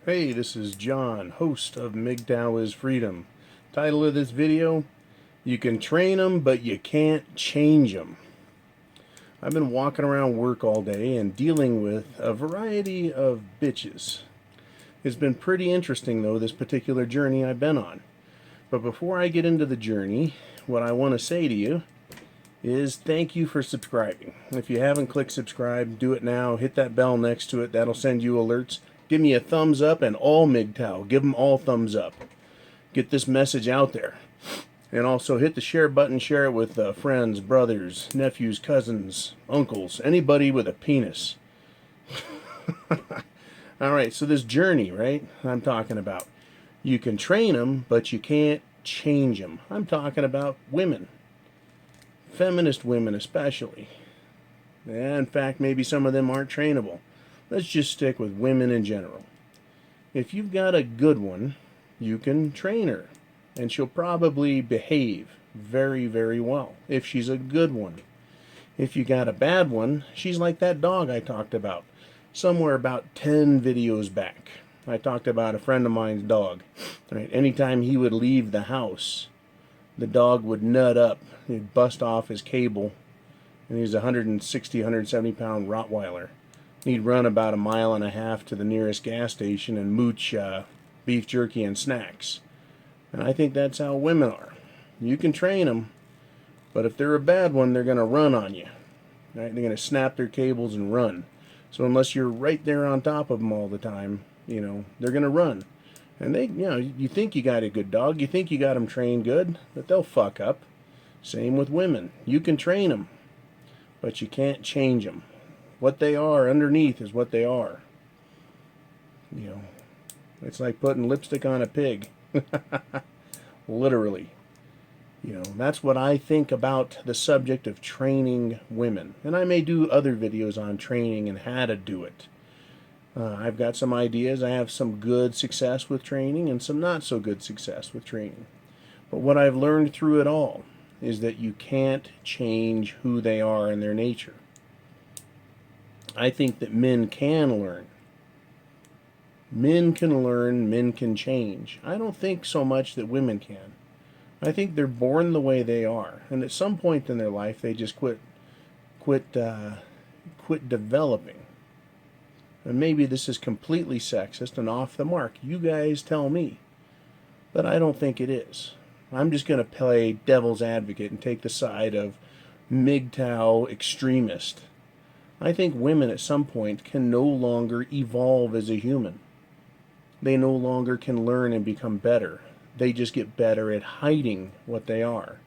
Hey, this is John, host of Mgtow is Freedom. Title of this video, You Can Train them, but you can't change them. I've been walking around work all day and dealing with a variety of bitches. It's been pretty interesting, though, this particular journey I've been on. But before I get into the journey, what I want to say to you is thank you for subscribing. If you haven't clicked subscribe, do it now. Hit that bell next to it. That'll send you alerts. Give me a thumbs up, and all Mgtow, give them all thumbs up. Get this message out there. And also hit the share button. Share it with friends, brothers, nephews, cousins, uncles, anybody with a penis. Alright, so this journey, right, I'm talking about. You can train them, but you can't change them. I'm talking about women. Feminist women especially. And in fact, maybe some of them aren't trainable. Let's just stick with women in general. If you've got a good one, you can train her. And she'll probably behave very, very well if she's a good one. If you got a bad one, she's like that dog I talked about somewhere about 10 videos back. I talked about a friend of mine's dog. Right? Anytime he would leave the house, the dog would nut up. He'd bust off his cable. And he's a 160, 170 pound Rottweiler. He'd run about a mile and a half to the nearest gas station and mooch beef jerky and snacks. And I think that's how women are. You can train them, but if they're a bad one, they're going to run on you. Right? They're going to snap their cables and run. So unless you're right there on top of them all the time, they're going to run. And you think you got a good dog, you think you got them trained good, but they'll fuck up. Same with women. You can train them, but you can't change them. What they are underneath is what they are. It's like putting lipstick on a pig. Literally. That's what I think about the subject of training women. And I may do other videos on training and how to do it. I've got some ideas. I have some good success with training and some not so good success with training. But what I've learned through it all is that you can't change who they are and their nature. I think that men can learn. Men can learn, men can change. I don't think so much that women can. I think they're born the way they are, and at some point in their life they just quit developing. And maybe this is completely sexist and off the mark. You guys tell me. But I don't think it is. I'm just going to play devil's advocate and take the side of Mgtow extremist. I think women at some point can no longer evolve as a human. They no longer can learn and become better. They just get better at hiding what they are,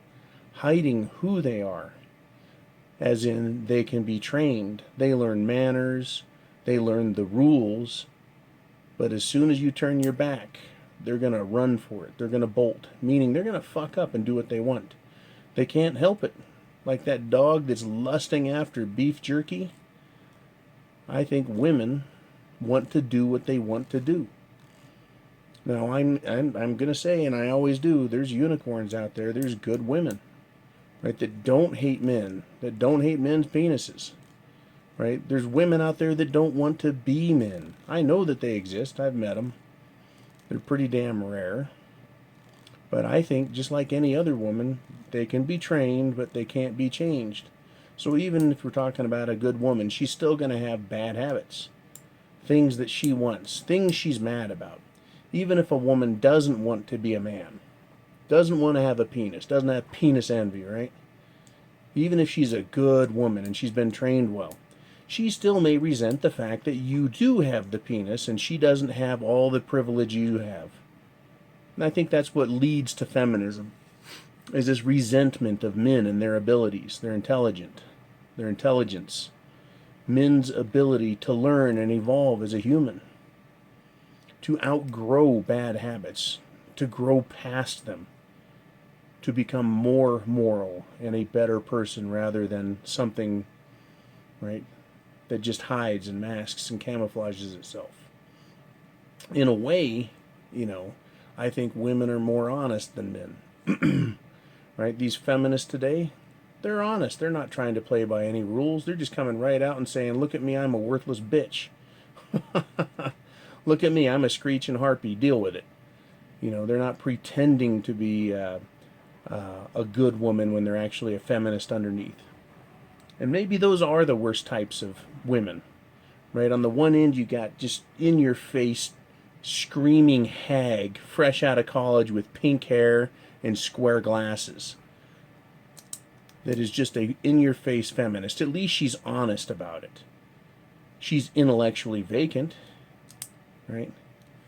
hiding who they are. As in, they can be trained. They learn manners. They learn the rules. But as soon as you turn your back, they're going to run for it. They're going to bolt, meaning they're going to fuck up and do what they want. They can't help it. Like that dog that's lusting after beef jerky. I think women want to do what they want to do. Now, I'm going to say, and I always do, there's unicorns out there. There's good women, right, that don't hate men, that don't hate men's penises, right? There's women out there that don't want to be men. I know that they exist. I've met them. They're pretty damn rare. But I think, just like any other woman, they can be trained, but they can't be changed. So even if we're talking about a good woman, she's still going to have bad habits. Things that she wants. Things she's mad about. Even if a woman doesn't want to be a man. Doesn't want to have a penis. Doesn't have penis envy, right? Even if she's a good woman and she's been trained well. She still may resent the fact that you do have the penis and she doesn't have all the privilege you have. And I think that's what leads to feminism, is this resentment of men and their abilities, their intelligence, men's ability to learn and evolve as a human, to outgrow bad habits, to grow past them, to become more moral and a better person rather than something, right, that just hides and masks and camouflages itself. In a way, I think women are more honest than men. Right? These feminists today, they're honest. They're not trying to play by any rules. They're just coming right out and saying, look at me, I'm a worthless bitch. Look at me, I'm a screeching harpy, deal with it. You know, they're not pretending to be a good woman when they're actually a feminist underneath. And maybe those are the worst types of women, right? On the one end, you got just in your face, screaming hag, fresh out of college with pink hair and square glasses. That is just a in your face feminist. At least she's honest about it. She's intellectually vacant, right?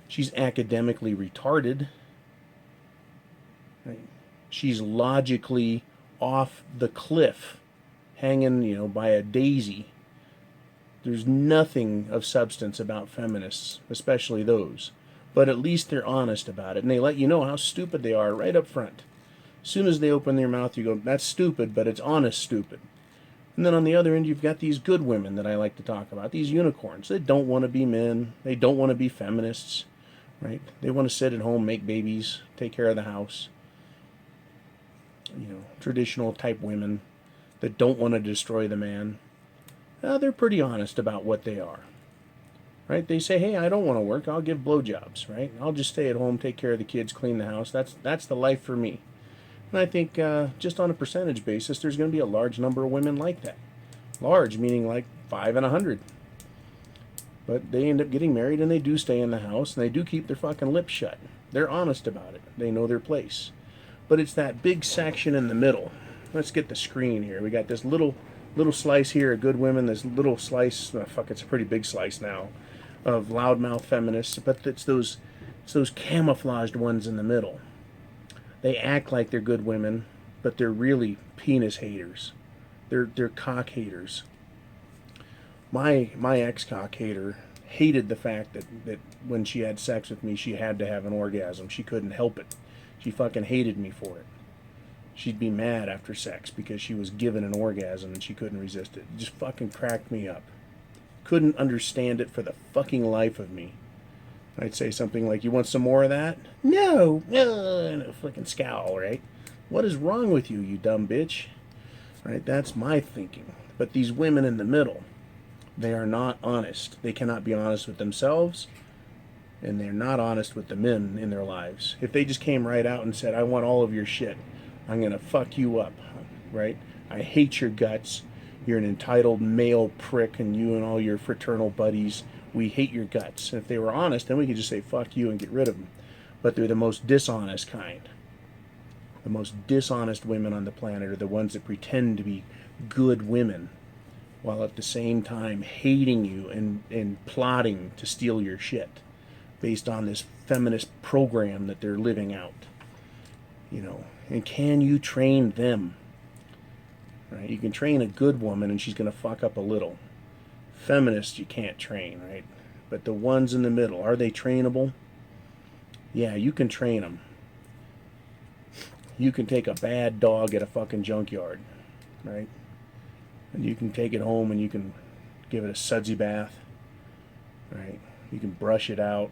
She's academically retarded, right? She's logically off the cliff, hanging, you know, by a daisy. There's nothing of substance about feminists, especially those. But at least they're honest about it, and they let you know how stupid they are right up front. As soon as they open their mouth, you go, that's stupid, but it's honest stupid. And then on the other end, you've got these good women that I like to talk about, these unicorns. They don't want to be men. They don't want to be feminists, right? They want to sit at home, make babies, take care of the house. You know, traditional type women that don't want to destroy the man. They're pretty honest about what they are, right? They say, hey, I don't want to work. I'll give blowjobs, right? I'll just stay at home, take care of the kids, clean the house. That's the life for me. And I think just on a percentage basis, there's going to be a large number of women like that. Large, meaning like 5 in 100. But they end up getting married and they do stay in the house and they do keep their fucking lips shut. They're honest about it. They know their place. But it's that big section in the middle. Let's get the screen here. We got this little slice here of good women, this little slice, it's a pretty big slice now, of loudmouth feminists, but it's those camouflaged ones in the middle. They act like they're good women, but they're really penis haters. They're cock haters. My ex-cock hater hated the fact that when she had sex with me, she had to have an orgasm. She couldn't help it. She fucking hated me for it. She'd be mad after sex because she was given an orgasm and she couldn't resist it. It just fucking cracked me up. Couldn't understand it for the fucking life of me. I'd say something like, you want some more of that? No! And a fucking scowl, right? What is wrong with you, you dumb bitch? Right? That's my thinking. But these women in the middle, they are not honest. They cannot be honest with themselves, and they're not honest with the men in their lives. If they just came right out and said, I want all of your shit, I'm going to fuck you up, right? I hate your guts. You're an entitled male prick, and you and all your fraternal buddies, we hate your guts. And if they were honest, then we could just say fuck you and get rid of them. But they're the most dishonest kind. The most dishonest women on the planet are the ones that pretend to be good women while at the same time hating you and plotting to steal your shit based on this feminist program that they're living out. You know, and can you train them? Right? You can train a good woman and she's going to fuck up a little. Feminists you can't train, right? But the ones in the middle, are they trainable? Yeah, you can train them. You can take a bad dog at a fucking junkyard, right? And you can take it home and you can give it a sudsy bath, right? You can brush it out,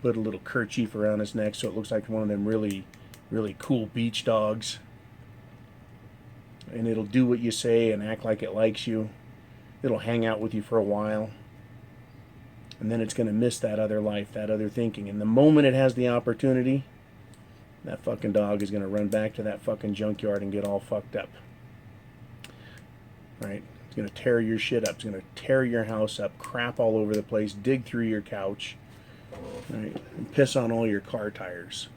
put a little kerchief around its neck so it looks like one of them really, really cool beach dogs. And it'll do what you say and act like it likes you. It'll hang out with you for a while. And then it's going to miss that other life, that other thinking. And the moment it has the opportunity, that fucking dog is going to run back to that fucking junkyard and get all fucked up. Right? It's going to tear your shit up. It's going to tear your house up, crap all over the place, dig through your couch, right? And piss on all your car tires.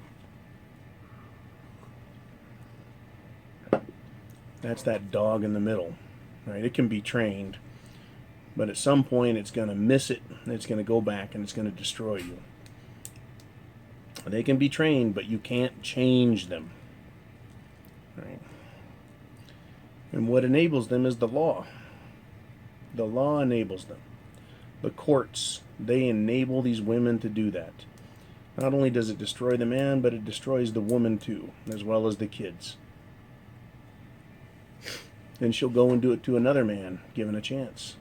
That's that dog in the middle. Right? It can be trained. But at some point it's going to miss it. And it's going to go back and it's going to destroy you. They can be trained, but you can't change them. Right? And what enables them is the law. The law enables them. The courts, they enable these women to do that. Not only does it destroy the man, but it destroys the woman too, as well as the kids. Then she'll go and do it to another man, given a chance.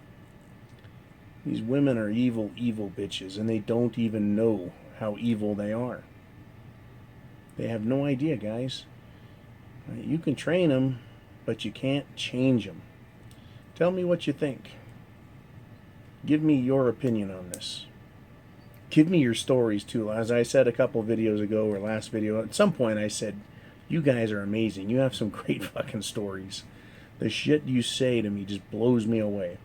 These women are evil, evil bitches, and they don't even know how evil they are. They have no idea, guys. You can train them, but you can't change them. Tell me what you think. Give me your opinion on this. Give me your stories too. As I said a couple videos ago, or last video, at some point I said, you guys are amazing. You have some great fucking stories. The shit you say to me just blows me away.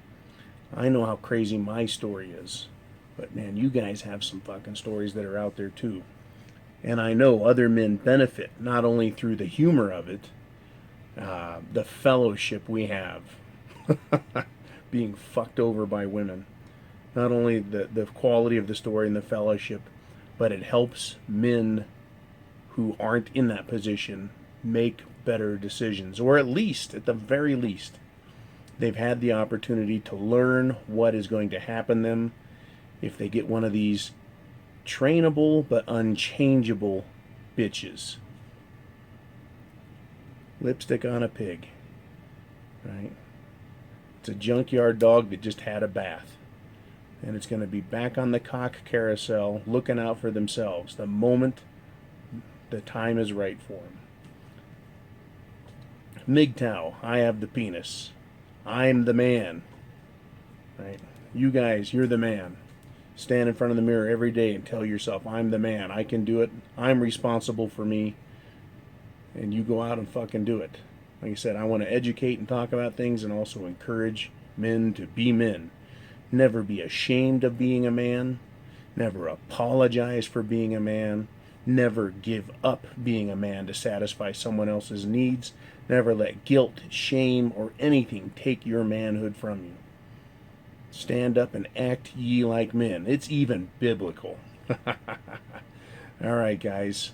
I know how crazy my story is. But man, you guys have some fucking stories that are out there too. And I know other men benefit, not only through the humor of it, the fellowship we have being fucked over by women. Not only the quality of the story and the fellowship, but it helps men who aren't in that position make better decisions. Or at least, at the very least, they've had the opportunity to learn what is going to happen to them if they get one of these trainable but unchangeable bitches. Lipstick on a pig, right? It's a junkyard dog that just had a bath. And it's going to be back on the cock carousel looking out for themselves the moment the time is right for them. Mgtow, I have the penis. I'm the man. Right? You guys, you're the man. Stand in front of the mirror every day and tell yourself, I'm the man. I can do it. I'm responsible for me. And you go out and fucking do it. Like I said, I want to educate and talk about things and also encourage men to be men. Never be ashamed of being a man. Never apologize for being a man. Never give up being a man to satisfy someone else's needs. Never let guilt, shame, or anything take your manhood from you. Stand up and act ye like men. It's even biblical. All right, guys.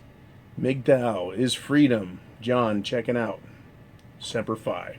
Mgtow is freedom. John checking out. Semper Fi.